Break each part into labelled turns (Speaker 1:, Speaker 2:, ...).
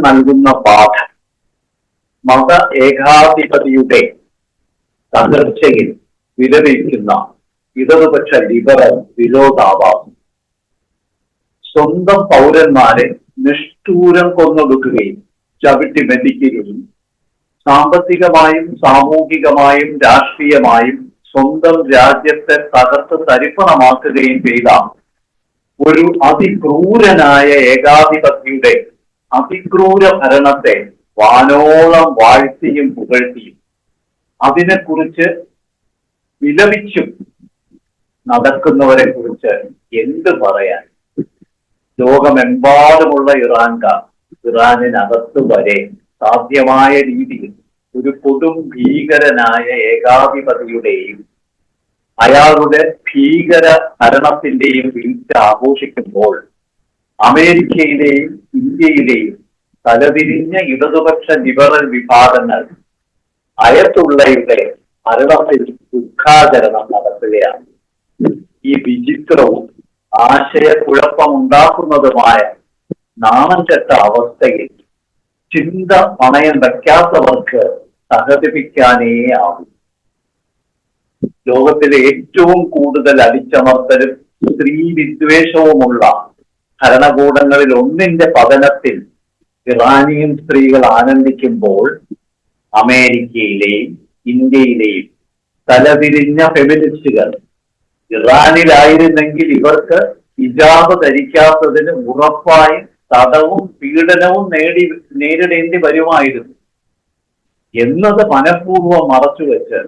Speaker 1: നൽകുന്ന പാഠം മത ഏകാധിപതിയുടെ തകർച്ചയിൽ വിലപിക്കുന്ന ഇടതുപക്ഷ ലിബറൽ വിരോധാഭാസം. സ്വന്തം പൗരന്മാരെ നിഷ്ഠൂരം കൊന്നൊടുക്കുകയും ചവിട്ടി മെതിക്കുകയും സാമ്പത്തികമായും സാമൂഹികമായും രാഷ്ട്രീയമായും സ്വന്തം രാജ്യത്തെ തകർത്ത് തരിപ്പണമാക്കുകയും ചെയ്ത ഒരു അതിക്രൂരനായ ഏകാധിപതിയുടെ അതിക്രൂര ഭരണത്തെ വാനോളം വാഴ്ത്തിയും പുകഴ്ത്തിയും അതിനെക്കുറിച്ച് വിലപിച്ചും നടക്കുന്നവരെ കുറിച്ച് എന്ത് പറയാൻ? ലോകമെമ്പാടുമുള്ള ഇറാനിനകത്ത് വരെ സാധ്യമായ രീതിയിൽ ഒരു കൊടും ഭീകരനായ ഏകാധിപതിയുടെയും അയാളുടെ ഭീകര ഭരണത്തിന്റെയും വീഴ്ച ആഘോഷിക്കുമ്പോൾ അമേരിക്കയിലെയും ഇന്ത്യയിലെയും തലതിരിഞ്ഞ ഇടതുപക്ഷ ലിബറൽ വിഭാഗങ്ങൾ അയത്തുള്ളയുടെ മരണത്തിൽ ദുഃഖാചരണം നടത്തുകയാണ്. ഈ വിചിത്രവും ആശയക്കുഴപ്പമുണ്ടാക്കുന്നതുമായ നാണം കെട്ട അവസ്ഥയിൽ ചിന്ത പണയം വയ്ക്കാത്തവർക്ക് സഹതിപ്പിക്കാനേ ആകും. ലോകത്തിലെ ഏറ്റവും കൂടുതൽ അടിച്ചമർത്തലും സ്ത്രീ വിദ്വേഷവുമുള്ള ഭരണകൂടങ്ങളിൽ ഒന്നിന്റെ പതനത്തിൽ ഇറാനിയൻ സ്ത്രീകൾ ആനന്ദിക്കുമ്പോൾ അമേരിക്കയിലെയും ഇന്ത്യയിലെയും തലതിരിഞ്ഞ ഫെമിനിസ്റ്റുകൾ ഇറാനിലായിരുന്നെങ്കിൽ ഇവർക്ക് ഹിജാബ് ധരിക്കാത്തതിന് ഉറപ്പായും തടവും പീഡനവും നേരിടേണ്ടി വരുമായിരുന്നു എന്നത് മനഃപൂർവ്വം മറച്ചുവെച്ച്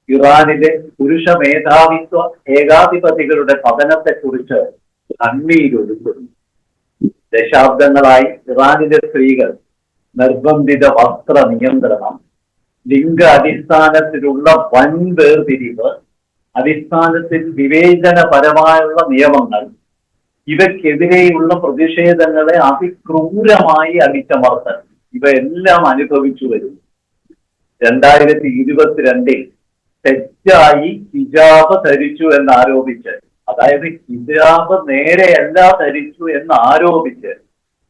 Speaker 1: ഇറാനിലെ പുരുഷ മേധാവിത്വ ഏകാധിപതികളുടെ പതനത്തെക്കുറിച്ച് കണ്ണീരൊഴുകുന്നു. ദശാബ്ദങ്ങളായി ഇറാനിലെ സ്ത്രീകൾ നിർബന്ധിത വസ്ത്ര നിയന്ത്രണം, ലിംഗ അടിസ്ഥാനത്തിലുള്ള വൻ വേർതിരിവ്, അടിസ്ഥാനത്തിൽ വിവേചനപരമായുള്ള നിയമങ്ങൾ, ഇവയ്ക്കെതിരെയുള്ള പ്രതിഷേധങ്ങളെ അതിക്രൂരമായി അടിച്ചമർത്തൽ ഇവയെല്ലാം അനുഭവിച്ചു വരുന്നു. 2022 തെറ്റായി ഹിജാബ് ധരിച്ചു എന്നാരോപിച്ച്, അതായത് ഹിജാബ് നേരെയല്ല ധരിച്ചു എന്നാരോപിച്ച്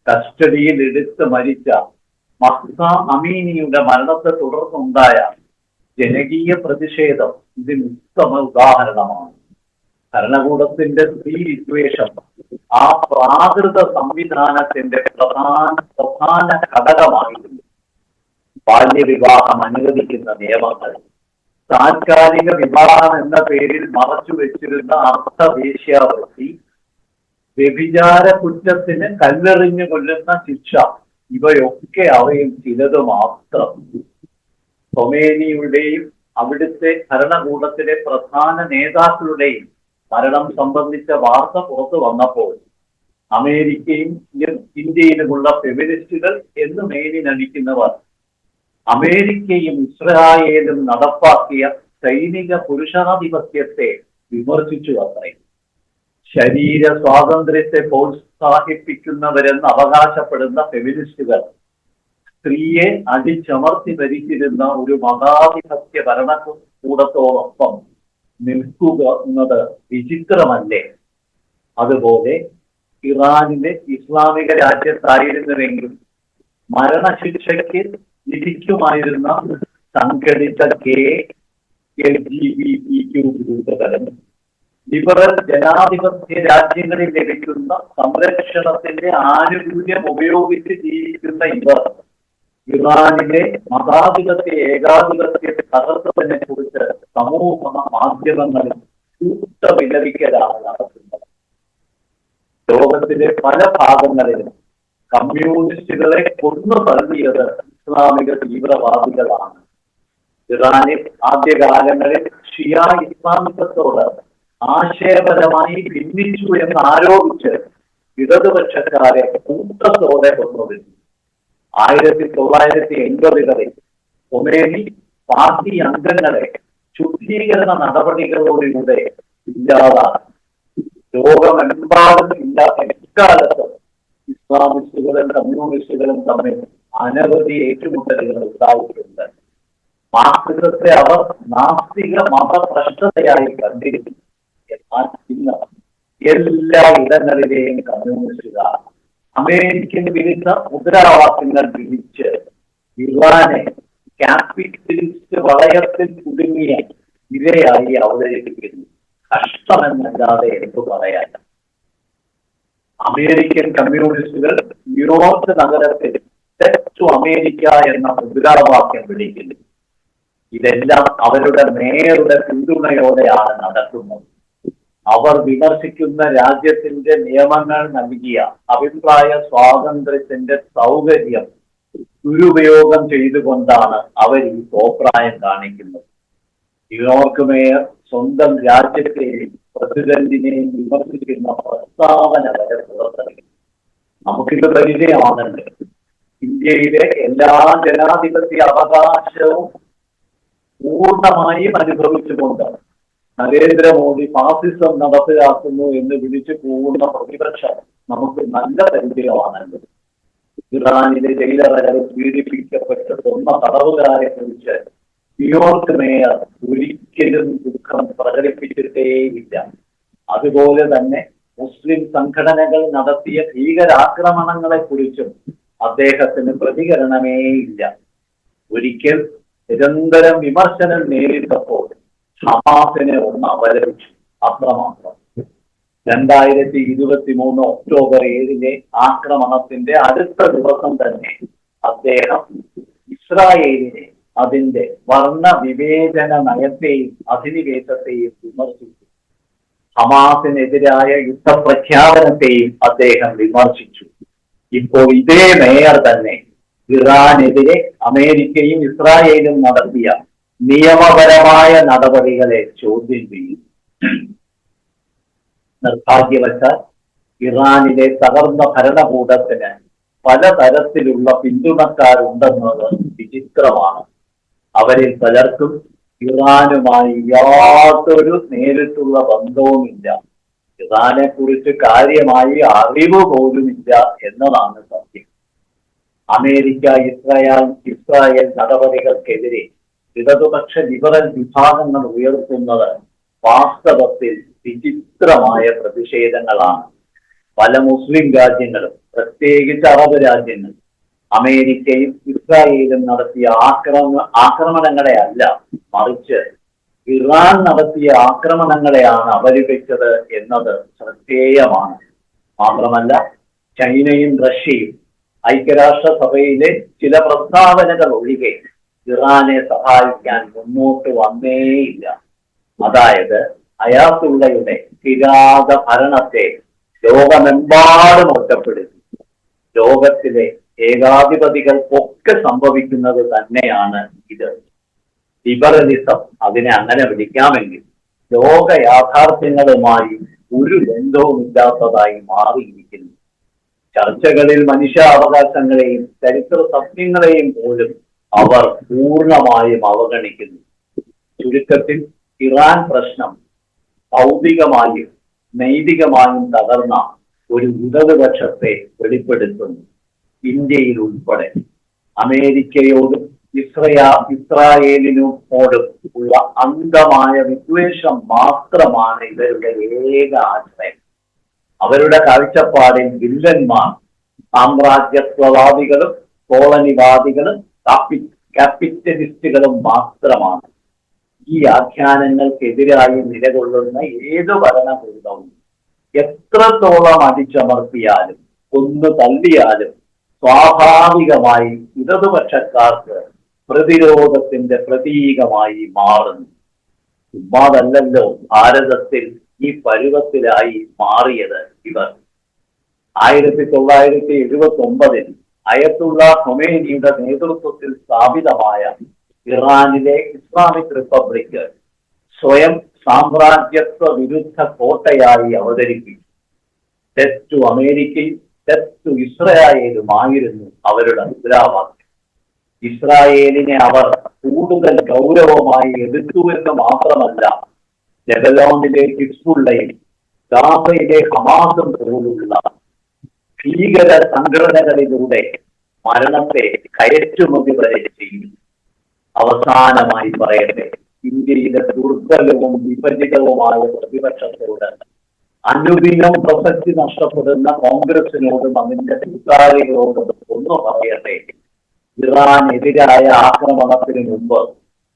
Speaker 1: കസ്റ്റഡിയിൽ എടുത്ത് മരിച്ച മഹ്സ അമീനിയുടെ മരണത്തെ തുടർന്നുണ്ടായ ജനകീയ പ്രതിഷേധം ഇതിന് ഉത്തമ ഉദാഹരണമാണ്. ഭരണകൂടത്തിന്റെ സ്ത്രീ വിദ്വേഷം ആ പ്രാകൃത സംവിധാനത്തിന്റെ പ്രധാന ഘടകമായിരുന്നു. ബാല്യവിവാഹം അനുവദിക്കുന്ന നിയമങ്ങൾ, താൽക്കാലിക വിവാഹം എന്ന പേരിൽ മറച്ചു വെച്ചിരുന്ന അർത്ഥവേശ്യാവൃത്തി, വ്യഭിചാര കുറ്റത്തിന് കല്ലെറിഞ്ഞു കൊല്ലുന്ന ശിക്ഷ, ഇവയൊക്കെ അവയിൽ ചിലത് മാത്രം. ഖൊമേനിയുടെയും അവിടുത്തെ ഭരണകൂടത്തിലെ പ്രധാന നേതാക്കളുടെയും മരണം സംബന്ധിച്ച വാർത്ത പുറത്തു വന്നപ്പോൾ അമേരിക്കയും ഇന്ത്യയിലുമുള്ള ഫെമിനിസ്റ്റുകൾ എന്ന് മേനിനടിക്കുന്നവർ അമേരിക്കയും ഇസ്രായേലും നടപ്പാക്കിയ സൈനിക പുരുഷാധിപത്യത്തെ വിമർശിച്ചു അത്രേ. ശരീര സ്വാതന്ത്ര്യത്തെ പ്രോത്സാഹിപ്പിക്കുന്നവരെന്ന് അവകാശപ്പെടുന്ന ഫെമിനിസ്റ്റുകൾ സ്ത്രീയെ അടിച്ചമർത്തി ഭരിച്ചിരുന്ന ഒരു മതാധിപത്യ ഭരണകൂടത്തോടൊപ്പം നിൽക്കുക എന്നത് വിചിത്രമല്ലേ? അതുപോലെ ഇറാനിലെ ഇസ്ലാമിക രാജ്യത്തായിരുന്നുവെങ്കിൽ മരണശിക്ഷയ്ക്ക് വിധിക്കുമായിരുന്ന സംഘടിത LGBTQ ഗ്രൂപ്പുകളും ലിബറൽ ജനാധിപത്യ രാജ്യങ്ങളിൽ ലഭിക്കുന്ന സംരക്ഷണത്തിന്റെ ആനുകൂല്യം ഉപയോഗിച്ച് ജീവിക്കുന്ന ഇവർ ഇറാനിലെ മതാധിപത്യ ഏകാധിപത്യ തകർത്തതിനെ കുറിച്ച് സമൂഹ മാധ്യമങ്ങളിൽ വിലപിക്കലാണ് നടത്തുന്നത്. ലോകത്തിലെ പല ഭാഗങ്ങളിലും കമ്മ്യൂണിസ്റ്റുകളെ കൊന്നു തള്ളിയത് ഇസ്ലാമിക തീവ്രവാദികളാണ്. ഇറാനിൽ ആദ്യകാലങ്ങളിൽ ഷിയ ഇസ്ലാമികത്തോട് ആശയപരമായി ഭിന്നിച്ചു എന്നാരോപിച്ച് ഇടതുപക്ഷക്കാരെ കൂട്ടത്തോടെ കൊന്നുവരുന്നു. 1980-കളിൽ ഖൊമേനി പാർട്ടി അംഗങ്ങളെ ശുദ്ധീകരണ നടപടികളിലൂടെ ഇല്ലാതാക്കി. ലോകമെമ്പാടും ഇല്ലാത്ത ഇക്കാലത്ത് ഇസ്ലാമിസ്റ്റുകളും കമ്മ്യൂണിസ്റ്റുകളും തമ്മിൽ അനവധി ഏറ്റുമുട്ടലുകൾ ഉണ്ടായിട്ടുണ്ട്. മാർക്സിസത്തെ അവർ നാസ്തിക മതഭ്രഷ്ടതയായി കണ്ടിരുന്നു. എന്നാൽ ഇന്ന് എല്ലാ ഇടങ്ങളിലെയും കമ്മ്യൂണിസ്റ്റുകാർ അമേരിക്കൻ വിരുദ്ധ മുദ്രാവാക്യങ്ങൾ വിളിച്ച് ഇറാനെ ക്യാപിറ്റലിസ്റ്റ് വളയത്തിൽ കുടുങ്ങിയ ഇരയായി അവതരിപ്പിക്കുന്നു. കഷ്ടമെന്നല്ലാതെ എന്തു പറയാൻ. അമേരിക്കൻ കമ്മ്യൂണിസ്റ്റുകൾ ന്യൂയോർക്ക് നഗരത്തിൽ ടു അമേരിക്ക എന്ന മുദ്രാവാക്യം വിളിക്കുന്നു. ഇതെല്ലാം അവരുടെ മേയറുടെ പിന്തുണയോടെയാണ് നടക്കുന്നത്. അവർ വിമർശിക്കുന്ന രാജ്യത്തിന്റെ നിയമങ്ങൾ നൽകിയ അഭിപ്രായ സ്വാതന്ത്ര്യത്തിന്റെ സൗകര്യം ദുരുപയോഗം ചെയ്തുകൊണ്ടാണ് അവർ ഈ കോപ്രായം കാണിക്കുന്നത്. ന്യൂയോർക്ക് മേയർ സ്വന്തം രാജ്യത്തെയും പ്രസിഡന്റിനെയും വിമർശിക്കുന്ന പ്രസ്താവന വരെ പുറത്തിറങ്ങി. നമുക്കിത് പരിചയമാണല്ലോ. ഇന്ത്യയിലെ എല്ലാ ജനാധിപത്യ അവകാശവും പൂർണ്ണമായും അനുഭവിച്ചുകൊണ്ട് നരേന്ദ്രമോദി ഫാസിസം നടപ്പിലാക്കുന്നു എന്ന് വിളിച്ചു പോകുന്ന പ്രതിപക്ഷം നമുക്ക് നല്ല പരിചയമാണല്ലോ. ഇറാനിലെ ജയിലറകളിൽ പീഡിപ്പിക്കപ്പെട്ട് കൊന്ന തടവുകാരെ കുറിച്ച് ന്യൂയോർക്ക് മേയർ ഒരിക്കലും ദുഃഖം പ്രകടിപ്പിച്ചിട്ടേയില്ല. അതുപോലെ തന്നെ മുസ്ലിം സംഘടനകൾ നടത്തിയ ഭീകരാക്രമണങ്ങളെ കുറിച്ചും അദ്ദേഹത്തിന് പ്രതികരണമേ ഇല്ല. ഒരിക്കൽ നിരന്തരം വിമർശനം നേരിട്ടപ്പോൾ ഹമാസിനെ ഒന്ന് അപലപിച്ചു, അത്രമാത്രം. 2023 ഒക്ടോബർ 7 ആക്രമണത്തിന്റെ അടുത്ത ദിവസം തന്നെ അദ്ദേഹം ഇസ്രായേലിനെ അതിന്റെ വർണ്ണ വിവേചന നയത്തെയും അധിനിവേശത്തെയും വിമർശിച്ചു. ഹമാസിനെതിരായ യുദ്ധപ്രഖ്യാപനത്തെയും അദ്ദേഹം വിമർശിച്ചു. ഇപ്പോൾ ഇതേ മേയർ തന്നെ ഇറാനെതിരെ അമേരിക്കയും ഇസ്രായേലും നടത്തിയ നിയമപരമായ നടപടികളെ ചോദ്യം ചെയ്യും. നിർഭാഗ്യവശാൽ ഇറാനിലെ തകർന്ന ഭരണകൂടത്തിന് പലതരത്തിലുള്ള പിന്തുണക്കാരുണ്ടെന്നത് വിചിത്രമാണ്. അവരിൽ പലർക്കും ഇറാനുമായി യാതൊരു നേരിട്ടുള്ള ബന്ധവുമില്ല. ഇറാനെ കുറിച്ച് കാര്യമായി അറിവ് പോലുമില്ല എന്നതാണ് സത്യം. അമേരിക്ക ഇസ്രായേൽ നടപടികൾക്കെതിരെ ഇടതുപക്ഷ ലിബറൽ വിഭാഗങ്ങൾ ഉയർത്തുന്നത് വാസ്തവത്തിൽ വിചിത്രമായ പ്രതിഷേധങ്ങളാണ്. പല മുസ്ലിം രാജ്യങ്ങളും, പ്രത്യേകിച്ച് അറബ് രാജ്യങ്ങൾ, അമേരിക്കയും ഇസ്രായേലും നടത്തിയ ആക്രമണങ്ങളെ അല്ല, മറിച്ച് ഇറാൻ നടത്തിയ ആക്രമണങ്ങളെയാണ് അപലപിച്ചത് എന്നത് ശ്രദ്ധേയമാണ്. മാത്രമല്ല, ചൈനയും റഷ്യയും ഐക്യരാഷ്ട്രസഭയിലെ ചില പ്രസ്താവനകൾ ഒഴികെ ഇറാനെ സഹായിക്കാൻ മുന്നോട്ട് വന്നേയില്ല. അതായത് അയാത്തുള്ളയുടെ കിരാത ഭരണത്തെ ലോകമെമ്പാടും ഒറ്റപ്പെടുത്തി. ലോകത്തിലെ ഏകാധിപതികൾക്കൊക്കെ സംഭവിക്കുന്നത് തന്നെയാണ് ഇത്. ലിബറലിസം അതിനെ അങ്ങനെ വിളിക്കാമെങ്കിൽ ലോക യാഥാർത്ഥ്യങ്ങളുമായി ഒരു ബന്ധവുമില്ലാത്തതായി മാറിയിരിക്കുന്നു. ചർച്ചകളിൽ മനുഷ്യാവകാശങ്ങളെയും ചരിത്ര സത്യങ്ങളെയും പോലും അവർ പൂർണ്ണമായും അവഗണിക്കുന്നു. ചുരുക്കത്തിൽ ഇറാൻ പ്രശ്നം ഭൗതികമായും നൈതികമായും തകർന്ന ഒരു ഇടതുപക്ഷത്തെ വെളിപ്പെടുത്തുന്നു. ഇന്ത്യയിൽ ഉൾപ്പെടെ അമേരിക്കയോടും ഇസ്രായേലിനോടും ഉള്ള അന്ധമായ വിദ്വേഷം മാത്രമാണ് ഇവരുടെ ഏക ആശ്രയം. അവരുടെ കാഴ്ചപ്പാടിൽ വില്ലന്മാർ സാമ്രാജ്യത്വവാദികളും കോളനിവാദികളും ക്യാപിറ്റലിസ്റ്റുകളും മാത്രമാണ്. ഈ ആഖ്യാനങ്ങൾക്കെതിരായി നിലകൊള്ളുന്ന ഏത് ഭരണകൂടവും എത്രത്തോളം അടിച്ചമർത്തിയാലും കൊന്നു തള്ളിയാലും സ്വാഭാവികമായി ഇടതുപക്ഷക്കാർക്ക് പ്രതിരോധത്തിന്റെ പ്രതീകമായി മാറുന്നു. ചുമ്മാതല്ലല്ലോ ഭാരതത്തിൽ ഈ പരുവത്തിലായി മാറിയത് ഇവർ. 1979 അയത്തുള്ള ഖൊമേനിയുടെ നേതൃത്വത്തിൽ സ്ഥാപിതമായ ഇറാനിലെ ഇസ്ലാമിക് റിപ്പബ്ലിക് സ്വയം സാമ്രാജ്യത്വ വിരുദ്ധ കോട്ടയായി അവതരിപ്പിച്ചു. ഡെത്ത് അമേരിക്കയും ഡെത്ത് ഇസ്രായേലുമായിരുന്നു അവരുടെ മുദ്രാവാക്യം. ഇസ്രായേലിനെ അവർ കൂടുതൽ ഗൗരവമായി എതിർത്തു എന്ന് മാത്രമല്ല, ലെബനോണിലെ ഹിസ്ബുള്ളയും ഗാസയിലെ ഹമാസും പോലുള്ള ഭീകര സംഘടനകളിലൂടെ മരണത്തെ കയറ്റുമതി വരെ ചെയ്തു. അവസാനമായി പറയട്ടെ, ഇന്ത്യയിലെ ദുർബലവും വിഭജിതവുമായ പ്രതിപക്ഷത്തോട് അനുദിനം പ്രസക്തി നഷ്ടപ്പെടുന്ന കോൺഗ്രസിനോടും അതിന്റെ കൂട്ടാളികളോടും ഒന്ന് പറയട്ടെ. ഇറാനെതിരായ ആക്രമണത്തിന് മുമ്പ്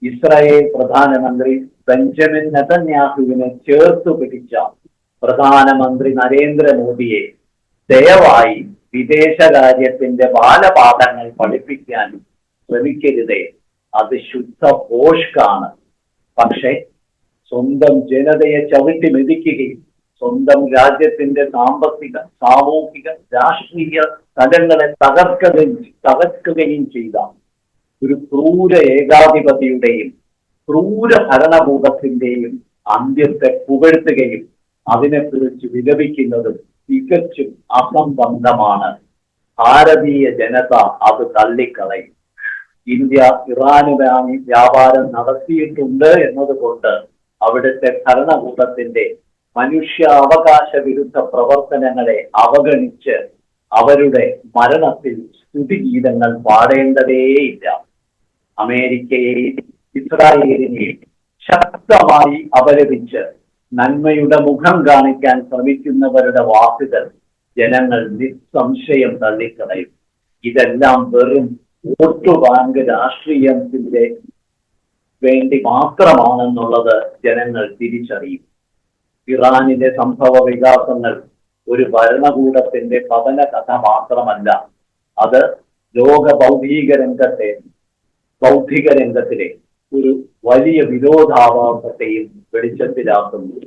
Speaker 1: ഇസ്രായേൽ പ്രധാനമന്ത്രി ബെഞ്ചമിൻ നെതന്യാഹുവിനെ ചേർത്ത് പിടിച്ച പ്രധാനമന്ത്രി നരേന്ദ്രമോദിയെ ദയവായി വിദേശകാര്യത്തിന്റെ ബാലപാഠങ്ങൾ പഠിപ്പിക്കാൻ ശ്രമിക്കരുതേ. അത് ശുദ്ധ ഭോഷ്കാണ്. പക്ഷെ സ്വന്തം ജനതയെ ചവിട്ടി മെതിക്കുകയും സ്വന്തം രാജ്യത്തിന്റെ സാമ്പത്തിക, സാമൂഹിക, രാഷ്ട്രീയ തലങ്ങളെ തകർക്കുകയും ചെയ്ത ഒരു ക്രൂര ഏകാധിപതിയുടെയും ക്രൂര ഭരണകൂടത്തിന്റെയും അന്ത്യത്തെ പുകഴ്ത്തുകയും അതിനെക്കുറിച്ച് വിലപിക്കുന്നതും തികച്ചും അസംബന്ധമാണ്. ഭാരതീയ ജനത അത് തള്ളിക്കളയും. ഇന്ത്യ ഇറാനുമായി വ്യാപാരം നടത്തിയിട്ടുണ്ട് എന്നതുകൊണ്ട് അവിടുത്തെ ഭരണകൂടത്തിന്റെ മനുഷ്യാവകാശ വിരുദ്ധ പ്രവർത്തനങ്ങളെ അവഗണിച്ച് അവരുടെ മരണത്തിൽ സ്തുതിഗീതങ്ങൾ പാടേണ്ടതേയില്ല. അമേരിക്കയെയും ഇസ്രായേലിനെയും ശക്തമായി അപലപിച്ച് നന്മയുടെ മുഖം കാണിക്കാൻ ശ്രമിക്കുന്നവരുടെ വാക്കുകൾ ജനങ്ങൾ നിസ്സംശയം തള്ളിക്കളയും. ഇതെല്ലാം വെറും വോട്ട് ബാങ്ക് രാഷ്ട്രീയത്തിന്റെ വേണ്ടി മാത്രമാണെന്നുള്ളത് ജനങ്ങൾ തിരിച്ചറിയും. ഇറാനിലെ സംഭവ വികാസങ്ങൾ ഒരു ഭരണകൂടത്തിന്റെ പതന കഥ മാത്രമല്ല, അത് ലോക ബൗദ്ധിക രംഗത്തിലെ ഒരു വലിയ വിരോധാഭാസത്തെയും വെളിച്ചത്തിലാക്കുന്നു.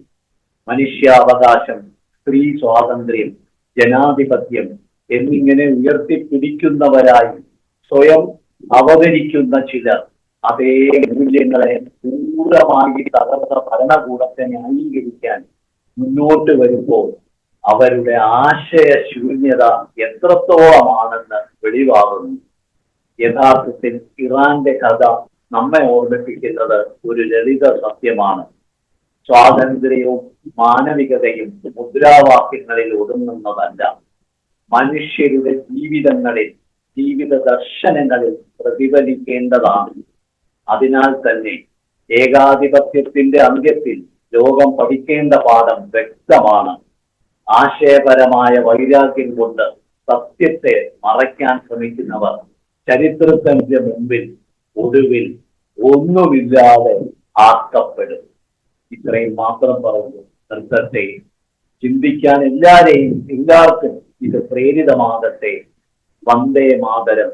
Speaker 1: മനുഷ്യാവകാശം, സ്ത്രീ സ്വാതന്ത്ര്യം, ജനാധിപത്യം എന്നിങ്ങനെ ഉയർത്തിപ്പിടിക്കുന്നവരായി സ്വയം അവതരിക്കുന്ന ചിലർ അതേ മൂല്യങ്ങളെ പൂർണ്ണമായി തകർത്ത ഭരണകൂടത്തെ ന്യായീകരിക്കാൻ മുന്നോട്ട് വരുമ്പോൾ അവരുടെ ആശയശൂന്യത എത്രത്തോളമാണെന്ന് വെളിവാകുന്നു. യഥാർത്ഥത്തിൽ ഇറാന്റെ കഥ നമ്മെ ഓർമ്മിപ്പിക്കുന്നത് ഒരു ലളിത സത്യമാണ്. സ്വാതന്ത്ര്യവും മാനവികതയും മുദ്രാവാക്യങ്ങളിൽ ഒതുങ്ങുന്നതല്ല, മനുഷ്യരുടെ ജീവിതങ്ങളിൽ, ജീവിത ദർശനങ്ങളിൽ പ്രതിഫലിക്കേണ്ടതാണ്. അതിനാൽ തന്നെ ഏകാധിപത്യത്തിന്റെ അന്ത്യത്തിൽ ലോകം പഠിക്കേണ്ട പാഠം വ്യക്തമാണ്. ആശയപരമായ വൈരാഗ്യം കൊണ്ട് സത്യത്തെ മറയ്ക്കാൻ ശ്രമിക്കുന്നവർ ചരിത്രത്തിന്റെ മുമ്പിൽ ഒടുവിൽ ഒന്നുമില്ലാതെ ആക്കപ്പെടും. ഇത്രയും മാത്രം പറഞ്ഞു നിർത്തട്ടെ. ചിന്തിക്കാൻ എല്ലാവർക്കും ഇത് പ്രേരിതമാകട്ടെ. വന്ദേ മാതരം,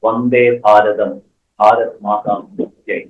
Speaker 1: വന്ദേ ഭാരതം, ഭാരത് മാതാ ജയ്.